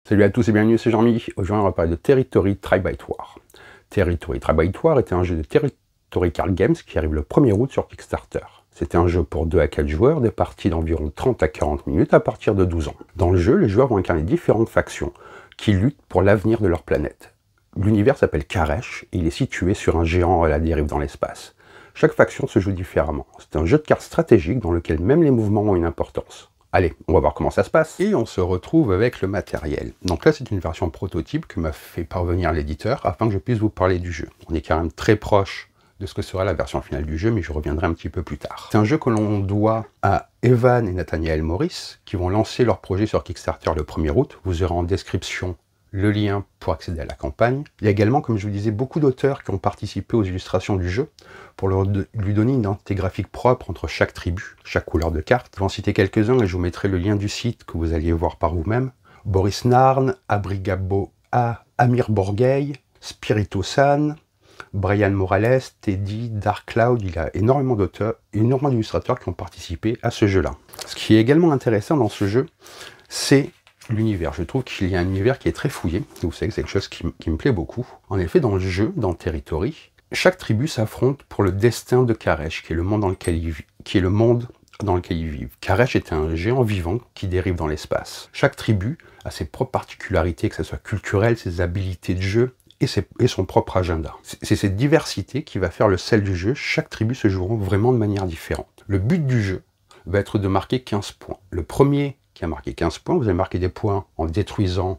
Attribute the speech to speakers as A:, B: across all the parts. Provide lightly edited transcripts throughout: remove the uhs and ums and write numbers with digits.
A: Salut à tous et bienvenue, c'est Jean-Mi. Aujourd'hui, on va parler de Territory Tri-Byte War. Territory Tri-Byte War était un jeu de Territory Card Games qui arrive le 1er août sur Kickstarter. C'était un jeu pour 2 à 4 joueurs, des parties d'environ 30 à 40 minutes à partir de 12 ans. Dans le jeu, les joueurs vont incarner différentes factions qui luttent pour l'avenir de leur planète. L'univers s'appelle Karesh et il est situé sur un géant à la dérive dans l'espace. Chaque faction se joue différemment. C'est un jeu de cartes stratégique dans lequel même les mouvements ont une importance. Allez, on va voir comment ça se passe. Et on se retrouve avec le matériel. Donc là, c'est une version prototype que m'a fait parvenir l'éditeur afin que je puisse vous parler du jeu. On est quand même très proche de ce que sera la version finale du jeu, mais je reviendrai un petit peu plus tard. C'est un jeu que l'on doit à Evan et Nathaniel Morris, qui vont lancer leur projet sur Kickstarter le 1er août. Vous aurez en description le lien pour accéder à la campagne. Il y a également, comme je vous disais, beaucoup d'auteurs qui ont participé aux illustrations du jeu pour lui donner une identité graphique propre entre chaque tribu, chaque couleur de carte. Je vais en citer quelques-uns et je vous mettrai le lien du site que vous alliez voir par vous-même. Boris Narn, Abrigabo A, Amir Borgay, Spirito San, Brian Morales, Teddy, Dark Cloud. Il y a énormément d'auteurs, énormément d'illustrateurs qui ont participé à ce jeu-là. Ce qui est également intéressant dans ce jeu, c'est l'univers. Je trouve qu'il y a un univers qui est très fouillé. Vous savez que c'est quelque chose qui me plaît beaucoup. En effet, dans le jeu, dans Territory, chaque tribu s'affronte pour le destin de Karesh, qui est le monde dans lequel ils vivent. Karesh est un géant vivant qui dérive dans l'espace. Chaque tribu a ses propres particularités, que ce soit culturelles, ses habilités de jeu et son propre agenda. C'est cette diversité qui va faire le sel du jeu. Chaque tribu se jouera vraiment de manière différente. Le but du jeu va être de marquer 15 points. Le premier qui a marqué 15 points, vous allez marquer des points en détruisant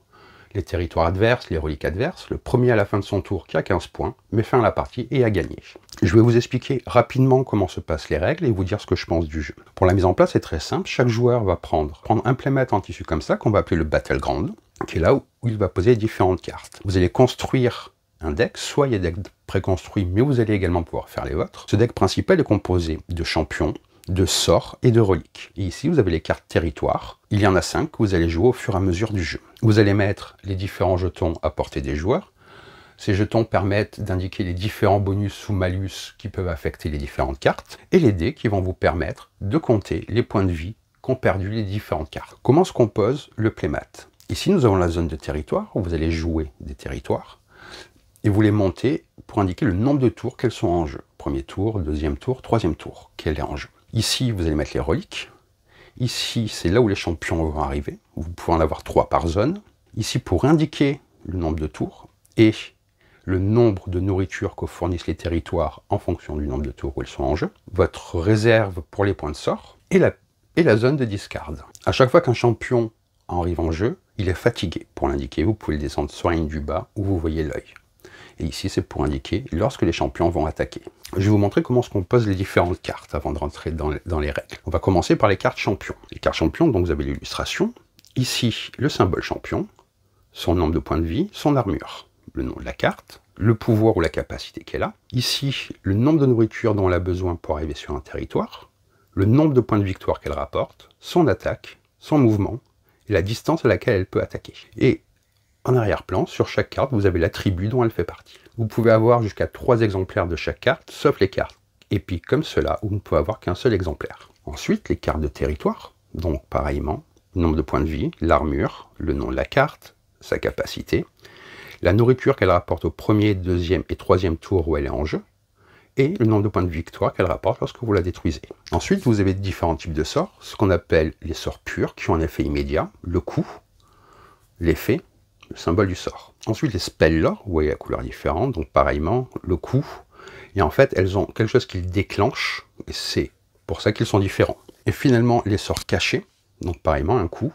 A: les territoires adverses, les reliques adverses. Le premier à la fin de son tour qui a 15 points met fin à la partie et a gagné. Je vais vous expliquer rapidement comment se passent les règles et vous dire ce que je pense du jeu. Pour la mise en place, c'est très simple. Chaque joueur va prendre un playmat en tissu comme ça, qu'on va appeler le Battleground, qui est là où il va poser différentes cartes. Vous allez construire un deck, soit il y a des decks préconstruits, mais vous allez également pouvoir faire les vôtres. Ce deck principal est composé de champions, de sorts et de reliques. Et ici, vous avez les cartes territoire. Il y en a 5 que vous allez jouer au fur et à mesure du jeu. Vous allez mettre les différents jetons à portée des joueurs. Ces jetons permettent d'indiquer les différents bonus ou malus qui peuvent affecter les différentes cartes. Et les dés qui vont vous permettre de compter les points de vie qu'ont perdu les différentes cartes. Comment se compose le playmat? Ici, nous avons la zone de territoire où vous allez jouer des territoires. Et vous les montez pour indiquer le nombre de tours qu'elles sont en jeu. Premier tour, deuxième tour, troisième tour, qu'elle est en jeu. Ici, vous allez mettre les reliques. Ici, c'est là où les champions vont arriver. Vous pouvez en avoir 3 par zone. Ici, pour indiquer le nombre de tours et le nombre de nourriture que fournissent les territoires en fonction du nombre de tours où ils sont en jeu. Votre réserve pour les points de sort et la zone de discard. À chaque fois qu'un champion arrive en jeu, il est fatigué. Pour l'indiquer, vous pouvez le descendre sur la ligne du bas où vous voyez l'œil. Et ici, c'est pour indiquer lorsque les champions vont attaquer. Je vais vous montrer comment se composent les différentes cartes avant de rentrer dans les règles. On va commencer par les cartes champions. Les cartes champions, donc vous avez l'illustration. Ici, le symbole champion, son nombre de points de vie, son armure, le nom de la carte, le pouvoir ou la capacité qu'elle a. Ici, le nombre de nourriture dont elle a besoin pour arriver sur un territoire, le nombre de points de victoire qu'elle rapporte, son attaque, son mouvement et la distance à laquelle elle peut attaquer. Et en arrière-plan, sur chaque carte, vous avez la tribu dont elle fait partie. Vous pouvez avoir jusqu'à 3 exemplaires de chaque carte, sauf les cartes épiques comme cela, où vous ne pouvez avoir qu'un seul exemplaire. Ensuite, les cartes de territoire, donc pareillement, le nombre de points de vie, l'armure, le nom de la carte, sa capacité, la nourriture qu'elle rapporte au premier, deuxième et troisième tour où elle est en jeu, et le nombre de points de victoire qu'elle rapporte lorsque vous la détruisez. Ensuite, vous avez différents types de sorts, ce qu'on appelle les sorts purs, qui ont un effet immédiat, le coup, l'effet, le symbole du sort. Ensuite, les spells lore, vous voyez la couleur différente, donc pareillement, le coup. Et en fait, elles ont quelque chose qu'ils déclenchent, et c'est pour ça qu'ils sont différents. Et finalement, les sorts cachés, donc pareillement, un coup.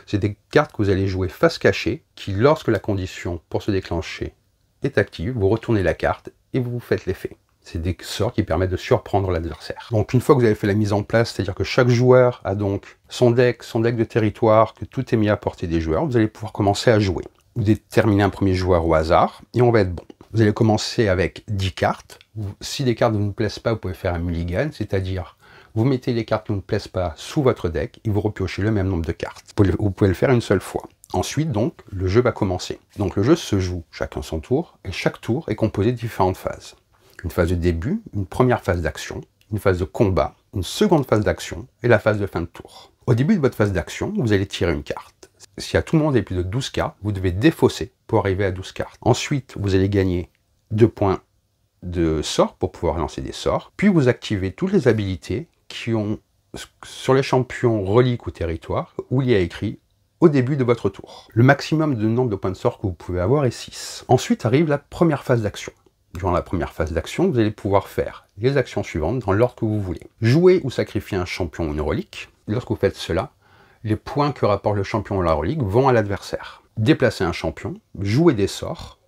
A: C'est des cartes que vous allez jouer face cachée, qui, lorsque la condition pour se déclencher est active, vous retournez la carte et vous faites l'effet. C'est des sorts qui permettent de surprendre l'adversaire. Donc une fois que vous avez fait la mise en place, c'est-à-dire que chaque joueur a donc son deck de territoire, que tout est mis à portée des joueurs, vous allez pouvoir commencer à jouer. Vous déterminez un premier joueur au hasard, et on va être bon. Vous allez commencer avec 10 cartes. Si des cartes ne vous plaisent pas, vous pouvez faire un mulligan, c'est-à-dire vous mettez les cartes qui ne vous plaisent pas sous votre deck, et vous repiochez le même nombre de cartes. Vous pouvez le faire une seule fois. Ensuite, donc, le jeu va commencer. Donc le jeu se joue chacun son tour, et chaque tour est composé de différentes phases. Une phase de début, une première phase d'action, une phase de combat, une seconde phase d'action et la phase de fin de tour. Au début de votre phase d'action, vous allez tirer une carte. si à tout le monde est plus de 12 cartes, vous devez défausser pour arriver à 12 cartes. Ensuite, vous allez gagner 2 points de sort pour pouvoir lancer des sorts. Puis vous activez toutes les habilités qui ont sur les champions reliques ou territoires où il y a écrit au début de votre tour. Le maximum de nombre de points de sort que vous pouvez avoir est 6. Ensuite arrive la première phase d'action. Durant la première phase d'action, vous allez pouvoir faire les actions suivantes dans l'ordre que vous voulez. Jouer ou sacrifier un champion ou une relique. Lorsque vous faites cela, les points que rapporte le champion ou la relique vont à l'adversaire. Déplacer un champion, jouer des sorts,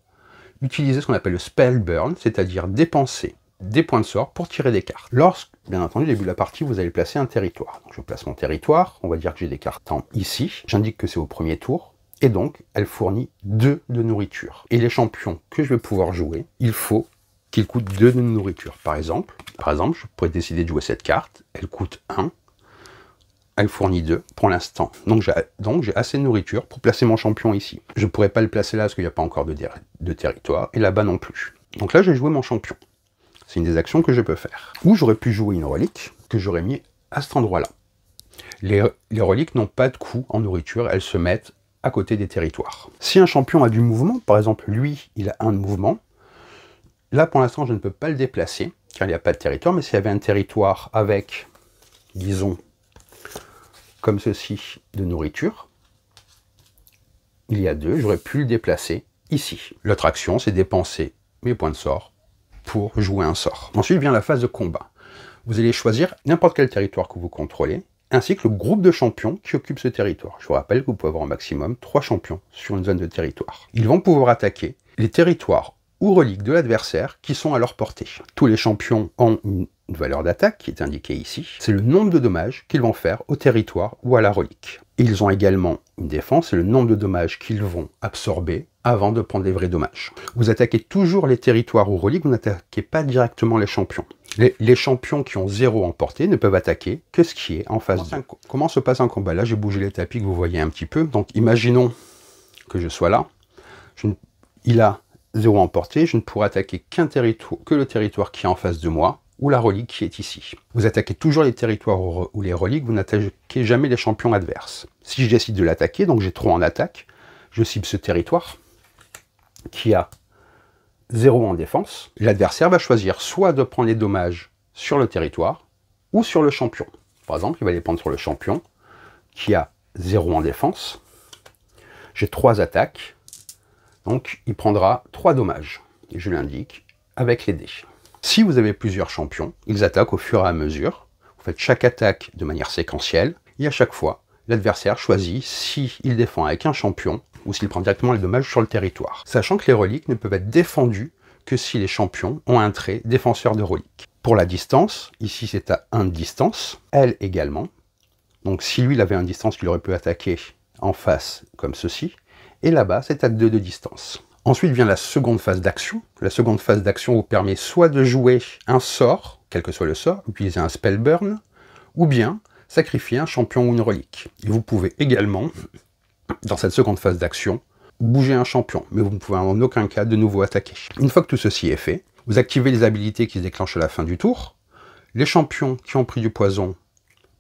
A: utiliser ce qu'on appelle le spell burn, c'est-à-dire dépenser des points de sort pour tirer des cartes. Lorsque, bien entendu, au début de la partie, vous allez placer un territoire. Donc, je place mon territoire, on va dire que j'ai des cartes en ici, j'indique que c'est au premier tour, et donc elle fournit 2 de nourriture. Et les champions que je vais pouvoir jouer, il faut qu'ils coûtent 2 de nourriture. Par exemple, je pourrais décider de jouer cette carte, elle coûte 1, elle fournit 2 pour l'instant. Donc j'ai assez de nourriture pour placer mon champion ici. Je ne pourrais pas le placer là parce qu'il n'y a pas encore de territoire, et là-bas non plus. Donc là, j'ai joué mon champion. C'est une des actions que je peux faire. Ou j'aurais pu jouer une relique que j'aurais mis à cet endroit-là. Les reliques n'ont pas de coût en nourriture, elles se mettent à côté des territoires. Si un champion a du mouvement, par exemple lui, il a 1 de mouvement, là pour l'instant je ne peux pas le déplacer, car il n'y a pas de territoire, mais s'il y avait un territoire avec, disons, comme ceci, de nourriture, il y a 2, j'aurais pu le déplacer ici. L'autre action, c'est dépenser mes points de sort pour jouer un sort. Ensuite vient la phase de combat. Vous allez choisir n'importe quel territoire que vous contrôlez, ainsi que le groupe de champions qui occupe ce territoire. Je vous rappelle que vous pouvez avoir au maximum 3 champions sur une zone de territoire. Ils vont pouvoir attaquer les territoires ou reliques de l'adversaire qui sont à leur portée. Tous les champions ont une valeur d'attaque qui est indiquée ici. C'est le nombre de dommages qu'ils vont faire au territoire ou à la relique. Ils ont également une défense, c'est le nombre de dommages qu'ils vont absorber avant de prendre des vrais dommages. Vous attaquez toujours les territoires ou reliques, vous n'attaquez pas directement les champions. Les champions qui ont 0 en portée ne peuvent attaquer que ce qui est en face d'eux. Comment se passe un combat? Là, j'ai bougé les tapis que vous voyez un petit peu. Donc, imaginons que je sois là. Il a 0 en portée. Je ne pourrai attaquer que le territoire qui est en face de moi ou la relique qui est ici. Vous attaquez toujours les territoires ou les reliques. Vous n'attaquez jamais les champions adverses. Si je décide de l'attaquer, donc j'ai 3 en attaque, je cible ce territoire qui a 0 en défense, l'adversaire va choisir soit de prendre les dommages sur le territoire ou sur le champion. Par exemple, il va les prendre sur le champion qui a 0 en défense. J'ai 3 attaques, donc il prendra 3 dommages. Et je l'indique avec les dés. Si vous avez plusieurs champions, ils attaquent au fur et à mesure. Vous faites chaque attaque de manière séquentielle et à chaque fois, l'adversaire choisit s'il défend avec un champion ou s'il prend directement les dommages sur le territoire. Sachant que les reliques ne peuvent être défendues que si les champions ont un trait défenseur de reliques. Pour la distance, ici c'est à 1 de distance, elle également. Donc si lui il avait 1 de distance, il aurait pu attaquer en face comme ceci. Et là-bas, c'est à 2 de distance. Ensuite vient la seconde phase d'action. La seconde phase d'action vous permet soit de jouer un sort, quel que soit le sort, utiliser un spell burn, ou bien sacrifier un champion ou une relique. Et vous pouvez également, dans cette seconde phase d'action, bouger un champion, mais vous ne pouvez en aucun cas de nouveau attaquer. Une fois que tout ceci est fait, vous activez les habilités qui se déclenchent à la fin du tour. Les champions qui ont pris du poison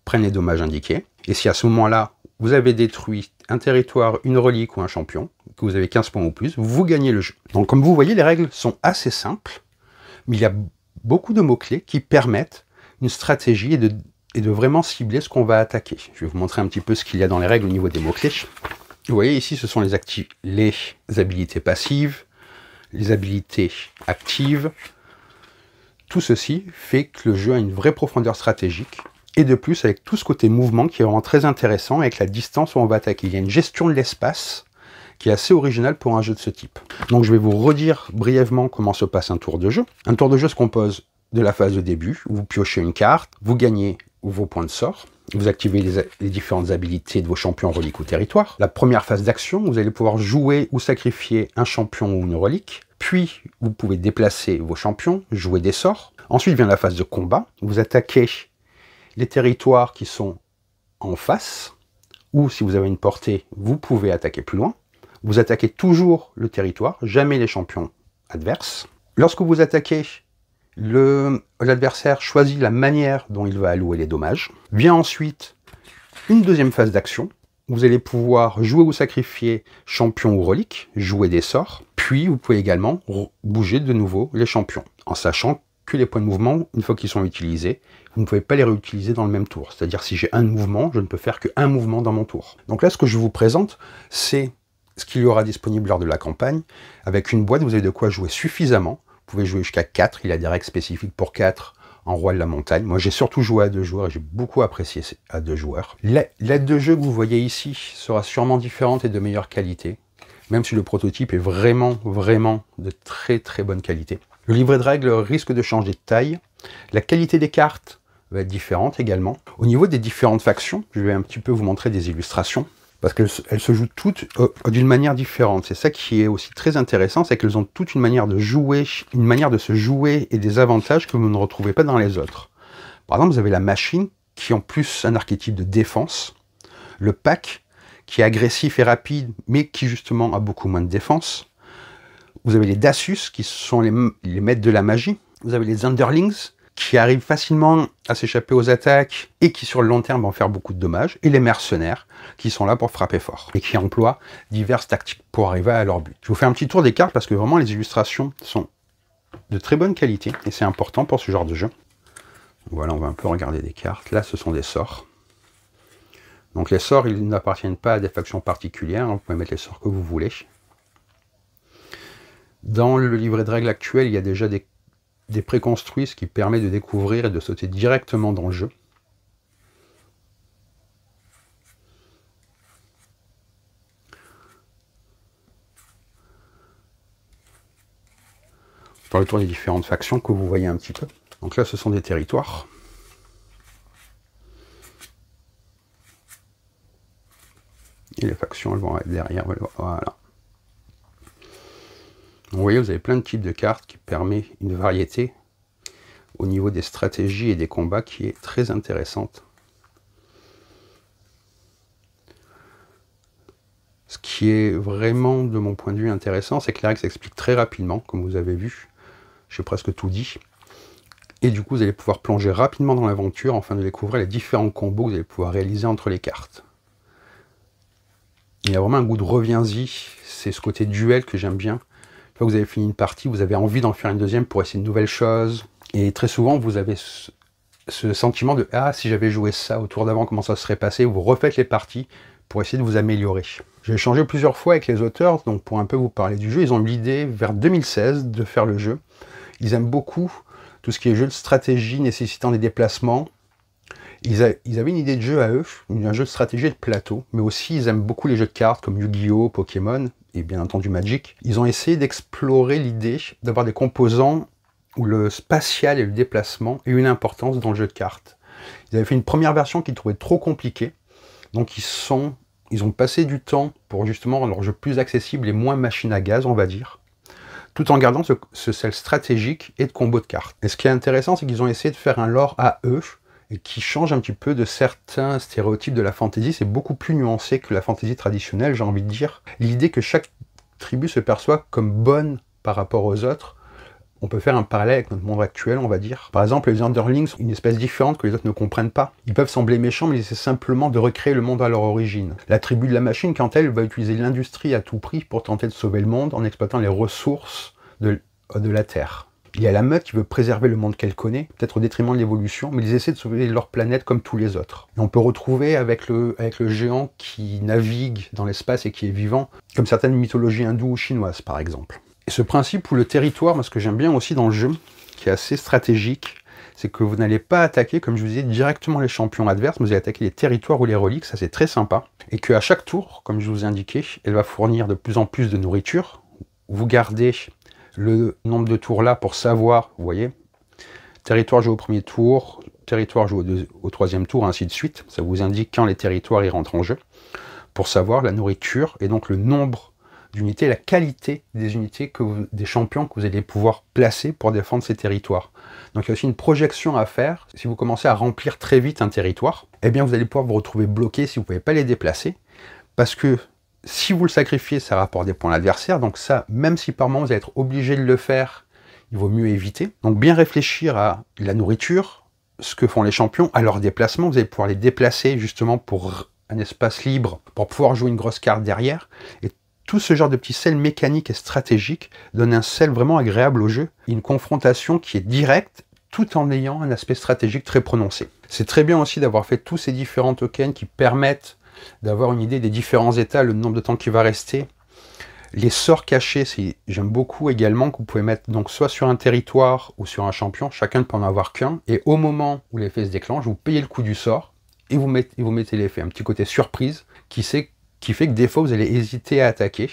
A: prennent les dommages indiqués. Et si à ce moment-là, vous avez détruit un territoire, une relique ou un champion, que vous avez 15 points ou plus, vous gagnez le jeu. Donc comme vous voyez, les règles sont assez simples, mais il y a beaucoup de mots-clés qui permettent une stratégie et de vraiment cibler ce qu'on va attaquer. Je vais vous montrer un petit peu ce qu'il y a dans les règles au niveau des mots-clés. Vous voyez ici, ce sont les habilités passives, les habilités actives. Tout ceci fait que le jeu a une vraie profondeur stratégique. Et de plus, avec tout ce côté mouvement qui est vraiment très intéressant, avec la distance où on va attaquer. Il y a une gestion de l'espace qui est assez originale pour un jeu de ce type. Donc je vais vous redire brièvement comment se passe un tour de jeu. Un tour de jeu se compose de la phase de début, où vous piochez une carte, vous gagnez vos points de sort, vous activez les différentes habilités de vos champions, reliques ou territoires. La première phase d'action, vous allez pouvoir jouer ou sacrifier un champion ou une relique. Puis, vous pouvez déplacer vos champions, jouer des sorts. Ensuite vient la phase de combat. Vous attaquez les territoires qui sont en face, ou si vous avez une portée, vous pouvez attaquer plus loin. Vous attaquez toujours le territoire, jamais les champions adverses. Lorsque vous attaquez, l'adversaire choisit la manière dont il va allouer les dommages. Vient ensuite une deuxième phase d'action, vous allez pouvoir jouer ou sacrifier champion ou relique, jouer des sorts, puis vous pouvez également bouger de nouveau les champions, en sachant que les points de mouvement, une fois qu'ils sont utilisés, vous ne pouvez pas les réutiliser dans le même tour. C'est-à-dire si j'ai un mouvement, je ne peux faire qu'un mouvement dans mon tour. Donc là, ce que je vous présente, c'est ce qu'il y aura disponible lors de la campagne. Avec une boîte, vous avez de quoi jouer suffisamment. Vous pouvez jouer jusqu'à 4, il y a des règles spécifiques pour 4 en roi de la montagne. Moi, j'ai surtout joué à 2 joueurs et j'ai beaucoup apprécié à 2 joueurs. L'aide de jeu que vous voyez ici sera sûrement différente et de meilleure qualité, même si le prototype est vraiment de très bonne qualité. Le livret de règles risque de changer de taille. La qualité des cartes va être différente également. Au niveau des différentes factions, je vais un petit peu vous montrer des illustrations, parce qu'elles se jouent toutes d'une manière différente. C'est ça qui est aussi très intéressant, c'est qu'elles ont toutes une manière de jouer, une manière de se jouer et des avantages que vous ne retrouvez pas dans les autres. Par exemple, vous avez la machine, qui est en plus un archétype de défense. Le pack, qui est agressif et rapide, mais qui justement a beaucoup moins de défense. Vous avez les Dasus, qui sont les maîtres de la magie. Vous avez les Underlings, qui arrivent facilement à s'échapper aux attaques et qui sur le long terme vont faire beaucoup de dommages. Et les mercenaires, qui sont là pour frapper fort et qui emploient diverses tactiques pour arriver à leur but. Je vous fais un petit tour des cartes parce que vraiment les illustrations sont de très bonne qualité et c'est important pour ce genre de jeu. Voilà, on va un peu regarder des cartes. Là, ce sont des sorts. Donc les sorts, ils n'appartiennent pas à des factions particulières. Vous pouvez mettre les sorts que vous voulez. Dans le livret de règles actuel, il y a déjà des préconstruits, ce qui permet de découvrir et de sauter directement dans le jeu. Faire le tour des différentes factions que vous voyez un petit peu. Donc là, ce sont des territoires. Et les factions, elles vont être derrière. Voilà. Vous voyez, vous avez plein de types de cartes qui permettent une variété au niveau des stratégies et des combats qui est très intéressante. Ce qui est vraiment, de mon point de vue, intéressant, c'est que les règles s'expliquent très rapidement, comme vous avez vu. J'ai presque tout dit. Et du coup, vous allez pouvoir plonger rapidement dans l'aventure afin de découvrir les différents combos que vous allez pouvoir réaliser entre les cartes. Il y a vraiment un goût de reviens-y. C'est ce côté duel que j'aime bien. Une fois que vous avez fini une partie, vous avez envie d'en faire une deuxième pour essayer de nouvelles choses. Et très souvent, vous avez ce sentiment de « Ah, si j'avais joué ça au tour d'avant, comment ça serait passé ?» Vous refaites les parties pour essayer de vous améliorer. J'ai échangé plusieurs fois avec les auteurs, donc pour un peu vous parler du jeu. Ils ont eu l'idée, vers 2016, de faire le jeu. Ils aiment beaucoup tout ce qui est jeu de stratégie nécessitant des déplacements. Ils avaient une idée de jeu à eux, un jeu de stratégie et de plateau, mais aussi ils aiment beaucoup les jeux de cartes comme Yu-Gi-Oh!, Pokémon, et bien entendu Magic. Ils ont essayé d'explorer l'idée d'avoir des composants où le spatial et le déplacement aient une importance dans le jeu de cartes. Ils avaient fait une première version qu'ils trouvaient trop compliquée, donc ils ont passé du temps pour justement rendre leur jeu plus accessible et moins machine à gaz, on va dire, tout en gardant ce sel stratégique et de combo de cartes. Et ce qui est intéressant, c'est qu'ils ont essayé de faire un lore à eux, et qui change un petit peu de certains stéréotypes de la fantasy. C'est beaucoup plus nuancé que la fantasy traditionnelle, j'ai envie de dire. L'idée que chaque tribu se perçoit comme bonne par rapport aux autres, on peut faire un parallèle avec notre monde actuel, on va dire. Par exemple, les Underlings sont une espèce différente que les autres ne comprennent pas. Ils peuvent sembler méchants, mais c'est simplement de recréer le monde à leur origine. La tribu de la machine, quant à elle, va utiliser l'industrie à tout prix pour tenter de sauver le monde en exploitant les ressources de la Terre. Il y a la meute qui veut préserver le monde qu'elle connaît, peut-être au détriment de l'évolution, mais ils essaient de sauver leur planète comme tous les autres. Et on peut retrouver avec le géant qui navigue dans l'espace et qui est vivant, comme certaines mythologies hindoues ou chinoises par exemple. Et ce principe où le territoire, moi ce que j'aime bien aussi dans le jeu, qui est assez stratégique, c'est que vous n'allez pas attaquer, comme je vous disais, directement les champions adverses, mais vous allez attaquer les territoires ou les reliques, ça c'est très sympa. Et qu'à chaque tour, comme je vous ai indiqué, elle va fournir de plus en plus de nourriture. Vous gardez le nombre de tours là pour savoir, vous voyez, territoire joué au premier tour, territoire joué au troisième tour, ainsi de suite. Ça vous indique quand les territoires y rentrent en jeu, pour savoir la nourriture et donc le nombre d'unités, la qualité des unités, des champions que vous allez pouvoir placer pour défendre ces territoires. Donc il y a aussi une projection à faire. Si vous commencez à remplir très vite un territoire, eh bien vous allez pouvoir vous retrouver bloqué si vous ne pouvez pas les déplacer, parce que si vous le sacrifiez, ça rapporte des points à l'adversaire, donc ça, même si par moment vous allez être obligé de le faire, il vaut mieux éviter. Donc bien réfléchir à la nourriture, ce que font les champions, à leur déplacement, vous allez pouvoir les déplacer justement pour un espace libre pour pouvoir jouer une grosse carte derrière. Et tout ce genre de petits sels mécaniques et stratégiques donne un sel vraiment agréable au jeu. Une confrontation qui est directe, tout en ayant un aspect stratégique très prononcé. C'est très bien aussi d'avoir fait tous ces différents tokens qui permettent d'avoir une idée des différents états, le nombre de temps qui va rester. Les sorts cachés, j'aime beaucoup également, que vous pouvez mettre donc soit sur un territoire ou sur un champion, chacun ne peut en avoir qu'un, et au moment où l'effet se déclenche, vous payez le coût du sort, et vous mettez l'effet. Un petit côté surprise qui fait que des fois vous allez hésiter à attaquer,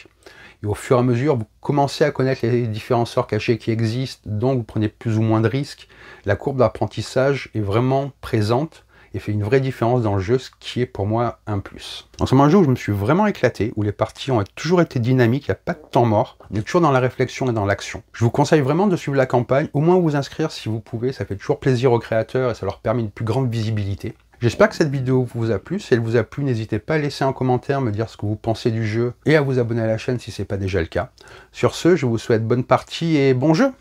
A: et au fur et à mesure, vous commencez à connaître les différents sorts cachés qui existent, donc vous prenez plus ou moins de risques. La courbe d'apprentissage est vraiment présente, et fait une vraie différence dans le jeu, ce qui est pour moi un plus. C'est un jeu où je me suis vraiment éclaté, où les parties ont toujours été dynamiques, il n'y a pas de temps mort, on est toujours dans la réflexion et dans l'action. Je vous conseille vraiment de suivre la campagne, au moins vous inscrire si vous pouvez, ça fait toujours plaisir aux créateurs et ça leur permet une plus grande visibilité. J'espère que cette vidéo vous a plu, si elle vous a plu, n'hésitez pas à laisser un commentaire, me dire ce que vous pensez du jeu et à vous abonner à la chaîne si ce n'est pas déjà le cas. Sur ce, je vous souhaite bonne partie et bon jeu!